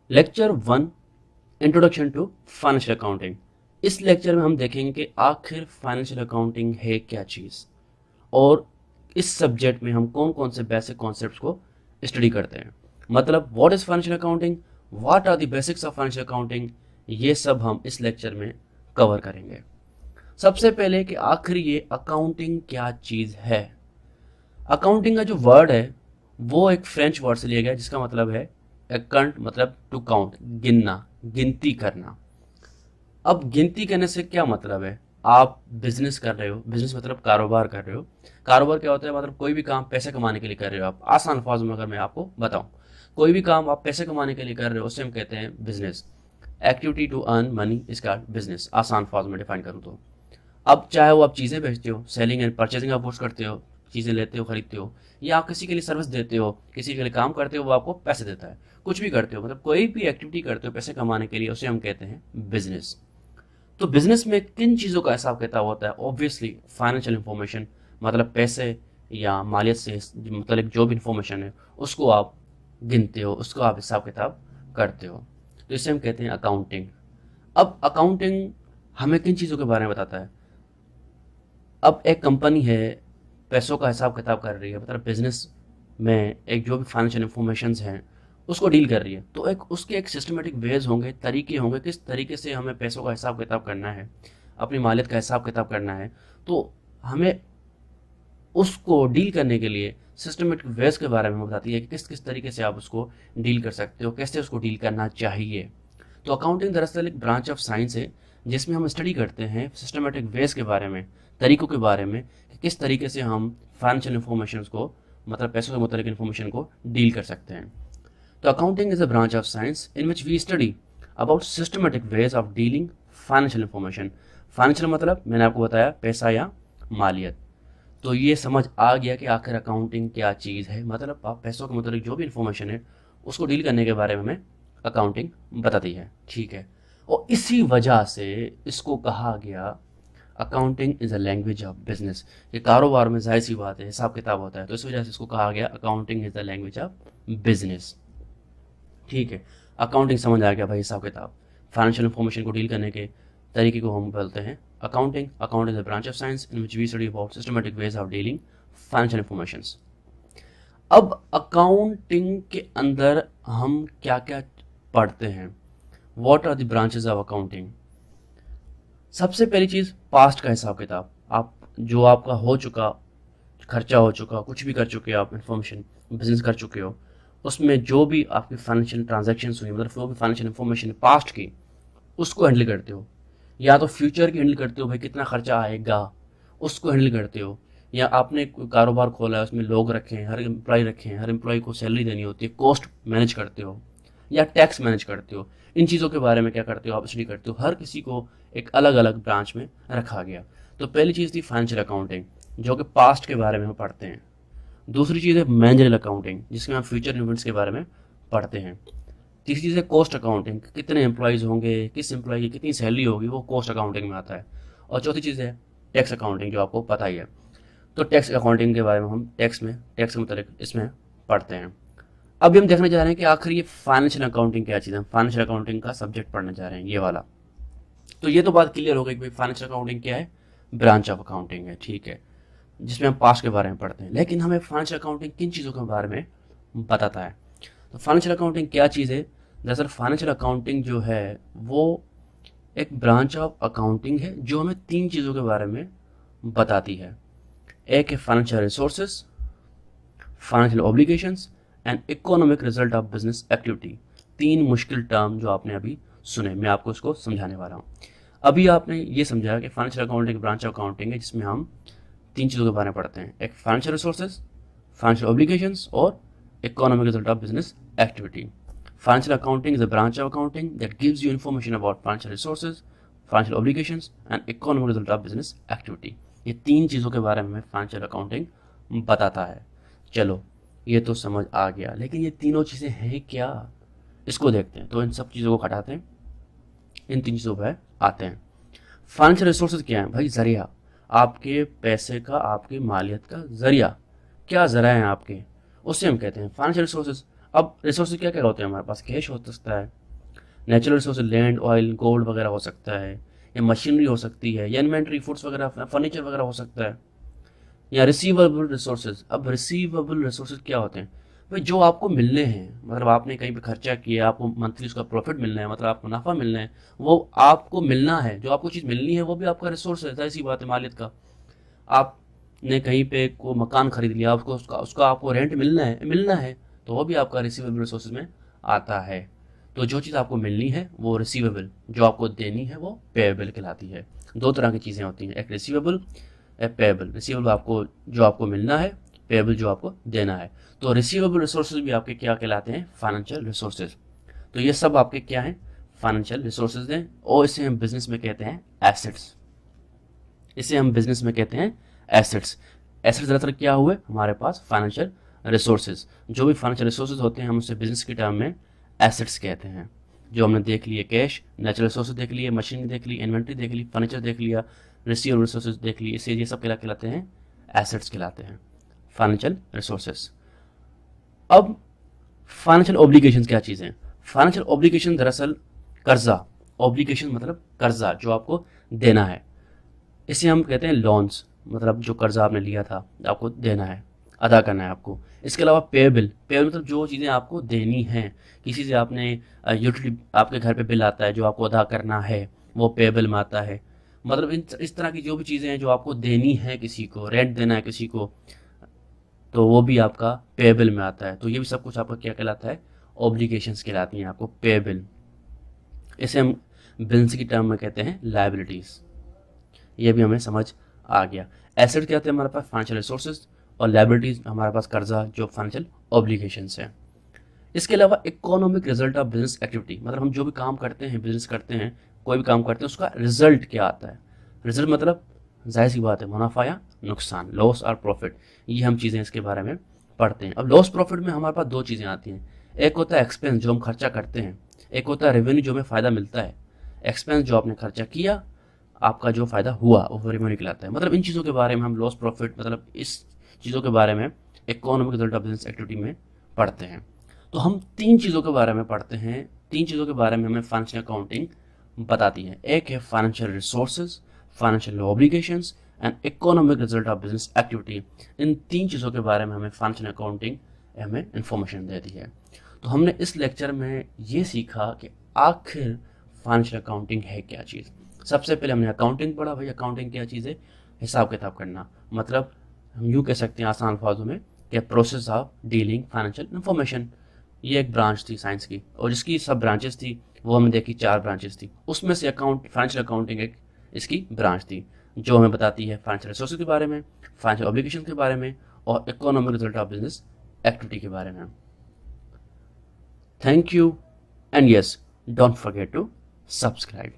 Lecture 1, introduction to financial accounting. इस lecture में हम देखेंगे कि आखिर फाइनेंशियल अकाउंटिंग है क्या चीज़, और इस सब्जेक्ट में हम कौन कौन से बेसिक कॉन्सेप्ट्स को स्टडी करते हैं। मतलब what is financial accounting, what are the basics of financial accounting, ये सब हम इस लेक्चर में कवर करेंगे। सबसे पहले कि आखिर ये अकाउंटिंग क्या चीज़ है। अकाउंटिंग का जो वर्ड है वो एक फ्रेंच वर्ड से लिया गया जिसका मतलब है अकाउंट, मतलब टू काउंट, गिनना, गिनती करना। अब गिनती करने से क्या मतलब है, आप बिजनेस कर रहे हो, बिजनेस मतलब कारोबार कर रहे हो। कारोबार क्या होता है, मतलब कोई भी काम पैसे कमाने के लिए कर रहे हो आप। आसान अल्फाज में अगर मैं आपको बताऊं, कोई भी काम आप पैसे कमाने के लिए कर रहे हो उसे हम कहते हैं business. Activity to earn money is called business, आसान अल्फाज में डिफाइन करूँ तो। अब चाहे वो आप चीज़ें बेचते हो, सेलिंग एंड परचेजिंग आप पोस्ट करते हो, चीज़ें लेते हो, खरीदते हो, या आप किसी के लिए सर्विस देते हो, किसी के लिए काम करते हो, वो आपको पैसे देता है। कुछ भी करते हो, मतलब कोई भी एक्टिविटी करते हो पैसे कमाने के लिए, उसे हम कहते हैं बिजनेस। तो बिजनेस में किन चीज़ों का हिसाब किताब होता है? ऑब्वियसली फाइनेंशियल इंफॉर्मेशन, मतलब पैसे या मालियत से मतलब जो भी इंफॉर्मेशन है उसको आप गिनते हो, उसको आप हिसाब किताब करते हो। तो इसे हम कहते हैं अकाउंटिंग। अब अकाउंटिंग हमें किन चीज़ों के बारे में बताता है? अब एक कंपनी है, पैसों का हिसाब किताब कर रही है, मतलब बिजनेस में एक जो भी फाइनेंशियल इंफॉर्मेशंस हैं उसको डील कर रही है, तो एक उसके एक सिस्टमेटिक वेज होंगे, तरीके होंगे किस तरीके से हमें पैसों का हिसाब किताब करना है, अपनी मालियत का हिसाब किताब करना है। तो हमें उसको डील करने के लिए सिस्टमेटिक वेज के बारे में बताती है कि किस किस तरीके से आप उसको डील कर सकते हो, कैसे उसको डील करना चाहिए। तो अकाउंटिंग दरअसल एक ब्रांच ऑफ साइंस है जिसमें हम स्टडी करते हैं सिस्टमेटिक वेज के बारे में, तरीकों के बारे में कि किस तरीके से हम फाइनेंशियल इंफॉर्मेशन को, मतलब पैसों के मुताबिक इंफॉर्मेशन को डील कर सकते हैं। तो accounting is a branch of science in which we study about systematic ways of dealing financial information. Financial मतलब मैंने आपको बताया पैसा या मालियत। तो ये समझ आ गया कि आखिर अकाउंटिंग क्या चीज़ है, मतलब आप पैसों के मुताबिक जो भी इंफॉर्मेशन है उसको डील करने के बारे में हमें अकाउंटिंग बताती है, ठीक है। और इसी वजह से इसको कहा गया accounting is a language of business. ये कारोबार में जाहिर सी बात है हिसाब किताब होता है, तो इस वजह से इसको कहा गया accounting is the language of business, ठीक है। अकाउंटिंग समझ आ गया भाई, हिसाब किताब, फाइनेंशियल इंफॉर्मेशन को डील करने के तरीके को हम बोलते हैं accounting. Accounting is a branch of science in which we study about systematic ways of dealing financial information. अब अकाउंटिंग के अंदर हम क्या क्या पढ़ते हैं, what are the branches of accounting. सबसे पहली चीज़ पास्ट का हिसाब किताब, आप जो आपका हो चुका, खर्चा हो चुका, कुछ भी कर चुके हो आप, इन्फॉर्मेशन बिजनेस कर चुके हो, उसमें जो भी आपकी फाइनेंशियल ट्रांजैक्शंस हुई, मतलब जो भी फाइनेंशियल इन्फॉर्मेशन पास्ट की, उसको हैंडल करते हो। या तो फ्यूचर की हैंडल करते हो, भाई कितना खर्चा आएगा, उसको हैंडल करते हो। या आपने कोई कारोबार खोला है, उसमें लोग रखे हैं, हर एम्प्लॉय रखे हैं, हर एम्प्लॉय को सैलरी देनी होती है, कॉस्ट मैनेज करते हो, या टैक्स मैनेज करते हो। इन चीज़ों के बारे में क्या करते हो आप, स्टडी करते हो। हर किसी को एक अलग अलग ब्रांच में रखा गया। तो पहली चीज़ थी फाइनेंशियल अकाउंटिंग, जो कि पास्ट के बारे में हम पढ़ते हैं। दूसरी चीज़ है मैनेजरियल अकाउंटिंग, जिसमें हम फ्यूचर इवेंट्स के बारे में पढ़ते हैं। तीसरी चीज़ है कॉस्ट अकाउंटिंग, कितने एम्प्लॉयज़ होंगे, किस एम्प्लॉय की कितनी सैलरी होगी, वो कॉस्ट अकाउंटिंग में आता है। और चौथी चीज़ है टैक्स अकाउंटिंग, जो आपको पता ही है। तो टैक्स अकाउंटिंग के बारे में हम टैक्स के मतलब इसमें पढ़ते हैं। अभी हम देखने जा रहे हैं कि आखिर ये फाइनेंशियल अकाउंटिंग क्या चीज़ है। फाइनेंशियल अकाउंटिंग का सब्जेक्ट पढ़ने जा रहे हैं, ये वाला। तो ये तो बात क्लियर हो गई कि भाई फाइनेंशियल अकाउंटिंग क्या है, ब्रांच ऑफ अकाउंटिंग है, ठीक है, जिसमें हम पास्ट के बारे में पढ़ते हैं। लेकिन हमें फाइनेंशियल अकाउंटिंग किन चीज़ों के बारे में बताता है? तो फाइनेंशियल अकाउंटिंग क्या चीज़ है? दरअसल फाइनेंशियल अकाउंटिंग जो है वो एक ब्रांच ऑफ अकाउंटिंग है जो हमें तीन चीज़ों के बारे में बताती है। एक है financial resources, financial obligations and economic result of business activity. तीन मुश्किल टर्म जो आपने अभी सुने, मैं आपको इसको समझाने वाला हूँ। अभी आपने ये समझा कि financial accounting branch of accounting है जिसमें हम तीन चीज़ों के बारे में पढ़ते हैं, एक फाइनेंशियल रिसोर्सेज, फाइनेंशियल ऑब्लिगेशंस और economic result of business activity. Financial accounting is a branch of accounting that gives you information about financial resources, financial obligations and economic result of business activity। ये तीन चीज़ों के बारे में हमें financial accounting बताता है। चलो ये तो समझ आ गया, लेकिन ये तीनों चीज़ें हैं क्या, इसको देखते हैं। तो इन सब चीज़ों को हटाते हैं, इन तीन चीज़ों पर आते हैं। फाइनेंशियल रिसोर्सेज क्या है भाई? जरिया, आपके पैसे का, आपकी मालियत का जरिया, क्या जरिया हैं आपके, उससे हम कहते हैं फाइनेंशियल रिसोर्सेज। अब रिसोर्सेज क्या क्या होते हैं हमारे पास? कैश हो सकता है, natural resource land, oil, gold वगैरह हो सकता है, या मशीनरी हो सकती है, या इन्वेंट्री, फूड्स वगैरह, फर्नीचर वगैरह हो सकता है, या रिसीवेबल रिसोर्सेज। अब रिसीवेबल रिसोर्सेज क्या होते हैं भाई? जो आपको मिलने हैं, मतलब आपने कहीं पे खर्चा किया, आपको मंथली उसका प्रॉफिट मिलना है, मतलब आपको मुनाफा मिलना है, वो आपको मिलना है। जो आपको चीज़ मिलनी है वो भी आपका रिसोर्स है, जाहिर सी बात है, मालिक का। आपने कहीं पे को मकान खरीद लिया, आपको उसका उसका आपको रेंट मिलना है, तो वो भी आपका रिसीवेबल रिसोर्सेज में आता है। तो जो चीज़ आपको मिलनी है वो रिसीवेबल, जो आपको देनी है वो पेएबल कहलाती है। दो तरह की चीज़ें होती हैं, एक रिसीवेबल, एक पेएबल। रिसीवेबल आपको जो आपको मिलना है, पेएबल जो आपको देना है। तो रिसीवेबल रिसोर्सेज भी आपके क्या कहलाते हैं? Financial resources. तो ये सब आपके क्या हैं? फाइनेंशियल रिसोर्सेज हैं, और इसे हम बिजनेस में कहते हैं एसेट्स। इसे हम बिजनेस में कहते हैं एसेट्स। एसेट्स दरअसल क्या हुए? हमारे पास फाइनेंशियल रिसोर्सेज। जो भी फाइनेंशियल रिसोर्सेज होते हैं हम उसे बिजनेस की टर्म में एसेट्स कहते हैं। जो हमने देख लिए, कैश, नेचुरल रिसोर्सेज देख लिए, मशीनरी देख ली, इन्वेंट्री देख ली, फर्नीचर देख लिया, रिसीवेबल रिसोर्सेज देख लिए, इसे ये सब क्या कहलाते हैं? एसेट्स कहलाते हैं, फाइनेंशियल रिसोर्सेज। अब फाइनेंशियल ऑब्लिगेशन क्या चीज़ है? फाइनेंशियल ऑब्लिगेशन दरअसल कर्जा, ऑब्लिगेशन मतलब कर्जा जो आपको देना है, इसे हम कहते हैं लोन्स। मतलब जो कर्जा आपने लिया था आपको देना है, अदा करना है आपको। इसके अलावा पेएबल, पेएबल मतलब जो चीज़ें आपको देनी हैं, किसी से आपने यूटिलिटी, आपके घर पे बिल आता है जो आपको अदा करना है, वो पेएबल में आता है। मतलब इस तरह की जो भी चीज़ें हैं जो आपको देनी है, किसी को रेंट देना है किसी को, तो वो भी आपका पेएबल में आता है। तो ये भी सब कुछ आपका क्या कहलाता है? ऑब्लिगेशंस कहलाती हैं आपको, पेएबल। इसे हम बिल्स की टर्म में कहते हैं लायबिलिटीज़। ये भी हमें समझ आ गया। एसेट क्या होते हैं हमारे पास? फाइनेंशियल रिसोर्सेज, और लायबिलिटीज हमारे पास कर्जा, जो फाइनेंशियल ऑब्लिगेशंस हैं। इसके अलावा economic result of business activity, मतलब हम जो भी काम करते हैं, बिजनेस करते हैं, कोई भी काम करते हैं, उसका रिजल्ट क्या आता है? रिजल्ट मतलब जाहिर सी बात है मुनाफा या नुकसान, लॉस और प्रॉफिट। ये हम चीज़ें इसके बारे में पढ़ते हैं। अब लॉस प्रॉफिट में हमारे पास दो चीज़ें आती हैं। एक होता है एक्सपेंस, जो हम खर्चा करते हैं। एक होता है रेवेन्यू, जो हमें फ़ायदा मिलता है। एक्सपेंस जो आपने खर्चा किया, आपका जो फ़ायदा हुआ वो रेवेन्यू कहलाता है। मतलब इन चीज़ों के बारे में हम लॉस प्रॉफिट, मतलब इस चीज़ों के बारे में economic result of business activity में पढ़ते हैं। तो हम तीन चीज़ों के बारे में पढ़ते हैं। तीन चीज़ों के बारे में हमें फाइनेंशियल अकाउंटिंग बताती है। एक है financial resources, financial obligations and economic result of business activity. इन तीन चीज़ों के बारे में हमें फाइनेंशियल अकाउंटिंग हमें इंफॉर्मेशन देती है। तो हमने इस लेक्चर में ये सीखा कि आखिर फाइनेंशियल अकाउंटिंग है क्या चीज़। सबसे पहले हमने अकाउंटिंग पढ़ा। भाई अकाउंटिंग क्या चीज़ है? हिसाब किताब करना। मतलब हम यूँ कह सकते हैं आसान अल्फाजों में कि process of dealing financial information. ये एक ब्रांच थी साइंस की, और जिसकी सब ब्रांचेस थी वो हमने देखी, 4 ब्रांचेस थी। उसमें से फाइनेंशियल अकाउंटिंग एक इसकी ब्रांच थी, जो हमें बताती है फाइनेंशियल रिसोर्सेज के बारे में, फाइनेंशियल ऑब्लिगेशन के बारे में, और economic result of business activity के बारे में। Thank you, and yes, don't forget to subscribe.